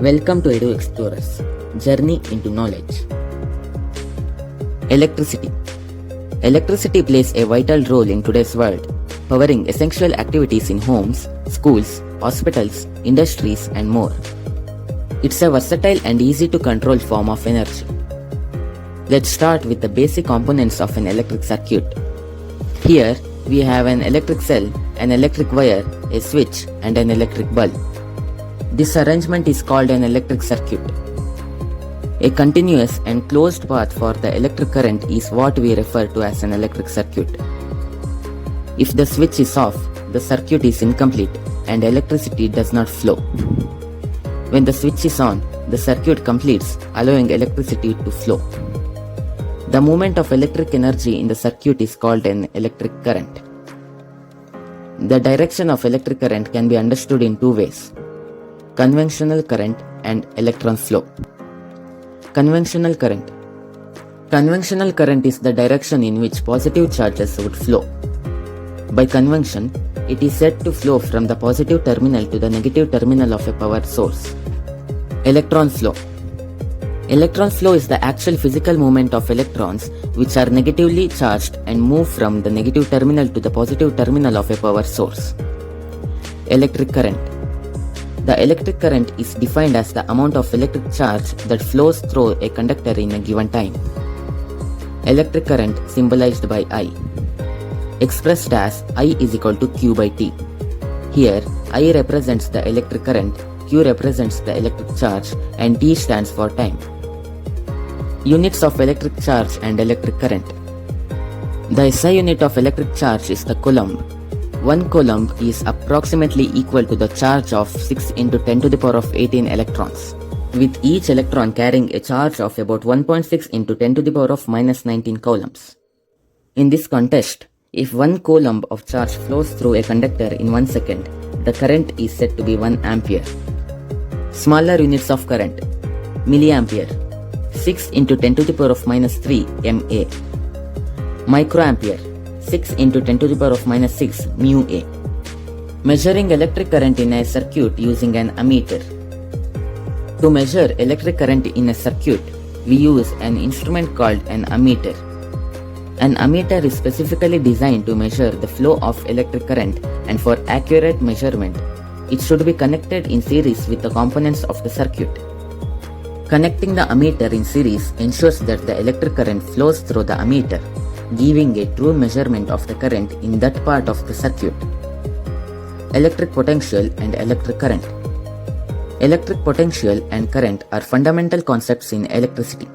Welcome to EduExplorers, Journey into Knowledge. Electricity. Electricity plays a vital role in today's world, powering essential activities in homes, schools, hospitals, industries, and more. It's a versatile and easy to control form of energy. Let's start with the basic components of an electric circuit. Here, we have an electric cell, an electric wire, a switch, and an electric bulb. This arrangement is called an electric circuit. A continuous and closed path for the electric current is what we refer to as an electric circuit. If the switch is off, the circuit is incomplete and electricity does not flow. When the switch is on, the circuit completes, allowing electricity to flow. The movement of electric energy in the circuit is called an electric current. The direction of electric current can be understood in two ways: conventional current and electron flow. Conventional current. Conventional current is the direction in which positive charges would flow. By convention, it is said to flow from the positive terminal to the negative terminal of a power source. Electron flow. Electron flow is the actual physical movement of electrons which are negatively charged and move from the negative terminal to the positive terminal of a power source. Electric current. The electric current is defined as the amount of electric charge that flows through a conductor in a given time. Electric current symbolized by I, expressed as I is equal to Q by T. Here, I represents the electric current, Q represents the electric charge, and T stands for time. Units of electric charge and electric current. The SI unit of electric charge is the coulomb. 1 coulomb is approximately equal to the charge of 6 into 10 to the power of 18 electrons, with each electron carrying a charge of about 1.6 into 10 to the power of minus 19 coulombs. In this context, if 1 coulomb of charge flows through a conductor in 1 second, the current is said to be 1 ampere. Smaller units of current: milliampere, 6 into 10 to the power of minus 3 mA. Microampere, 6 into 10 to the power of minus 6 mu A. Measuring electric current in a circuit using an ammeter. To measure electric current in a circuit, we use an instrument called an ammeter. An ammeter is specifically designed to measure the flow of electric current, and for accurate measurement, it should be connected in series with the components of the circuit. Connecting the ammeter in series ensures that the electric current flows through the ammeter, giving a true measurement of the current in that part of the circuit. Electric potential and electric current. Electric potential and current are fundamental concepts in electricity.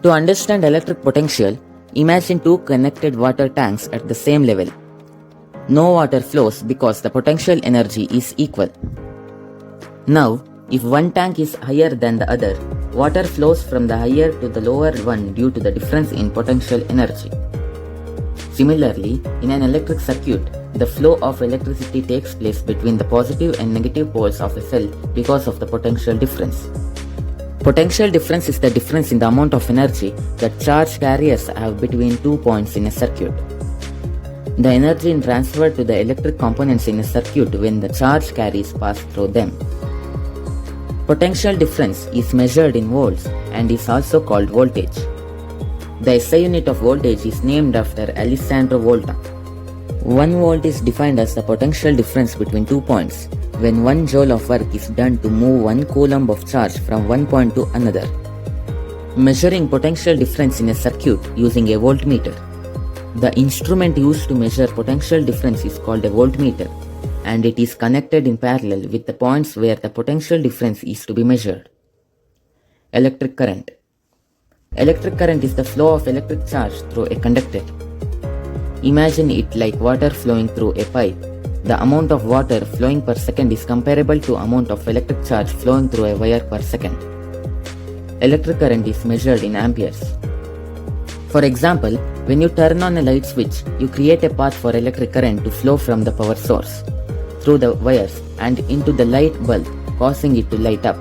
To understand electric potential, imagine two connected water tanks at the same level. No water flows because the potential energy is equal. Now, if one tank is higher than the other, water flows from the higher to the lower one due to the difference in potential energy. Similarly, in an electric circuit, the flow of electricity takes place between the positive and negative poles of a cell because of the potential difference. Potential difference is the difference in the amount of energy that charge carriers have between 2 points in a circuit. The energy is transferred to the electric components in a circuit when the charge carriers pass through them. Potential difference is measured in volts and is also called voltage. The SI unit of voltage is named after Alessandro Volta. 1 volt is defined as the potential difference between 2 points when 1 joule of work is done to move 1 coulomb of charge from one point to another. Measuring potential difference in a circuit using a voltmeter. The instrument used to measure potential difference is called a voltmeter, and it is connected in parallel with the points where the potential difference is to be measured. Electric current. Electric current is the flow of electric charge through a conductor. Imagine it like water flowing through a pipe. The amount of water flowing per second is comparable to amount of electric charge flowing through a wire per second. Electric current is measured in amperes. For example, when you turn on a light switch, you create a path for electric current to flow from the power source, through the wires and into the light bulb, causing it to light up.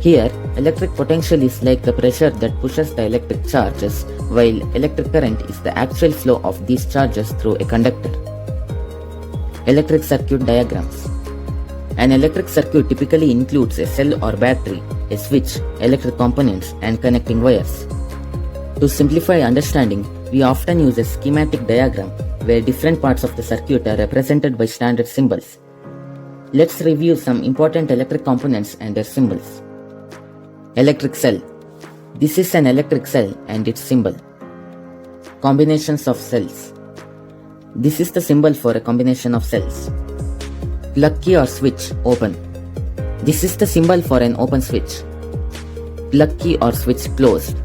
Here, electric potential is like the pressure that pushes the electric charges, while electric current is the actual flow of these charges through a conductor. Electric circuit diagrams. An electric circuit typically includes a cell or battery, a switch, electric components, and connecting wires. To simplify understanding, we often use a schematic diagram where different parts of the circuit are represented by standard symbols. Let's review some important electric components and their symbols. Electric cell. This is an electric cell and its symbol. Combinations of cells. This is the symbol for a combination of cells. Plug key or switch, open. This is the symbol for an open switch. Plug key or switch, closed.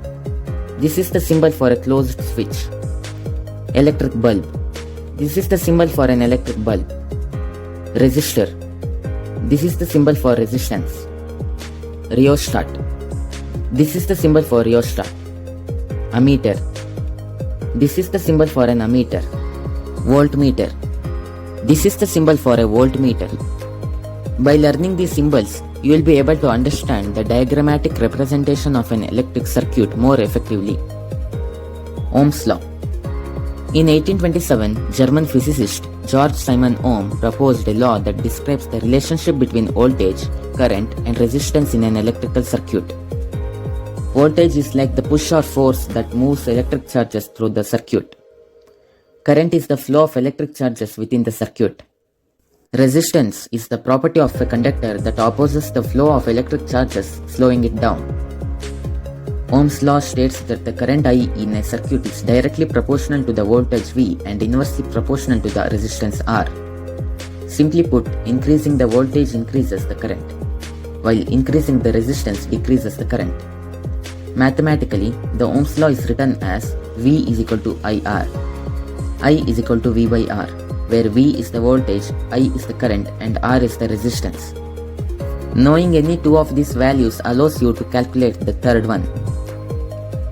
This is the symbol for a closed switch. Electric bulb. This is the symbol for an electric bulb. Resistor. This is the symbol for resistance. Rheostat. This is the symbol for rheostat. Ammeter. This is the symbol for an ammeter. Voltmeter. This is the symbol for a voltmeter. By learning these symbols, you will be able to understand the diagrammatic representation of an electric circuit more effectively. Ohm's law. In 1827, German physicist George Simon Ohm proposed a law that describes the relationship between voltage, current, and resistance in an electrical circuit. Voltage is like the push or force that moves electric charges through the circuit. Current is the flow of electric charges within the circuit. Resistance is the property of a conductor that opposes the flow of electric charges, slowing it down. Ohm's law states that the current I in a circuit is directly proportional to the voltage V and inversely proportional to the resistance R. Simply put, increasing the voltage increases the current, while increasing the resistance decreases the current. Mathematically, the Ohm's law is written as V is equal to IR. I is equal to V by R, where V is the voltage, I is the current, and R is the resistance. Knowing any two of these values allows you to calculate the third one.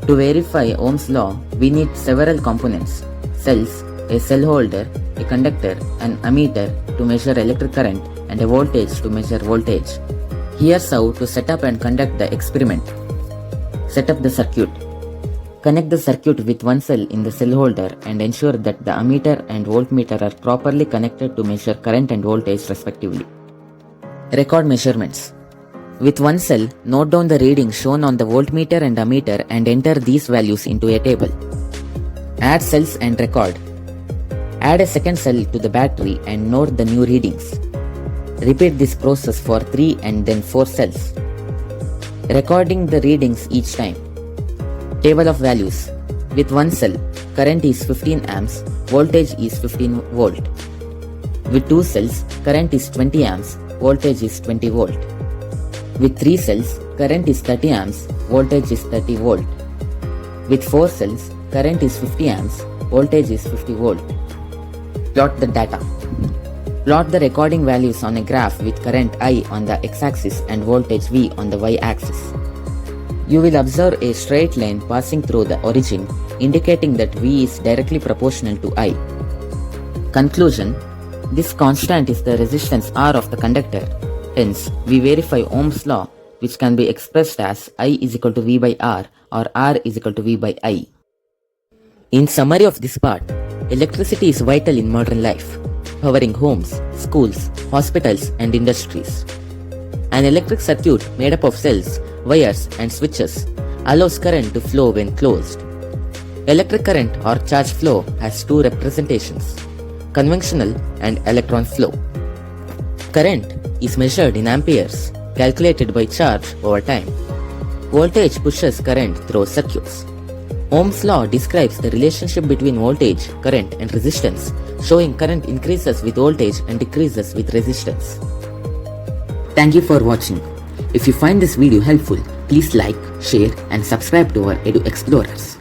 To verify Ohm's law, we need several components: cells, a cell holder, a conductor, an ammeter to measure electric current, and a voltage to measure voltage. Here's how to set up and conduct the experiment. Set up the circuit. Connect the circuit with one cell in the cell holder and ensure that the ammeter and voltmeter are properly connected to measure current and voltage respectively. Record measurements. With one cell, note down the readings shown on the voltmeter and ammeter and enter these values into a table. Add cells and record. Add a second cell to the battery and note the new readings. Repeat this process for 3 and then 4 cells, recording the readings each time. Table of values. With one cell, current is 15 amps, voltage is 15 volt. With two cells, current is 20 amps, voltage is 20 volt. With 3 cells, current is 30 amps, voltage is 30 volt. With 4 cells, current is 50 amps, voltage is 50 volt. Plot the data. Plot the recording values on a graph with current I on the x-axis and voltage V on the y-axis. You will observe a straight line passing through the origin, indicating that V is directly proportional to I. Conclusion: this constant is the resistance R of the conductor. Hence, we verify Ohm's law, which can be expressed as I is equal to V by R or R is equal to V by I. In summary of this part, electricity is vital in modern life, powering homes, schools, hospitals, and industries. An electric circuit made up of cells, wires, and switches allows current to flow when closed. Electric current or charge flow has two representations: conventional and electron flow. Current is measured in amperes, calculated by charge over time. Voltage pushes current through circuits. Ohm's law describes the relationship between voltage, current, and resistance, showing current increases with voltage and decreases with resistance. Thank you for watching. If you find this video helpful, please like, share, and subscribe to our EduExplorers.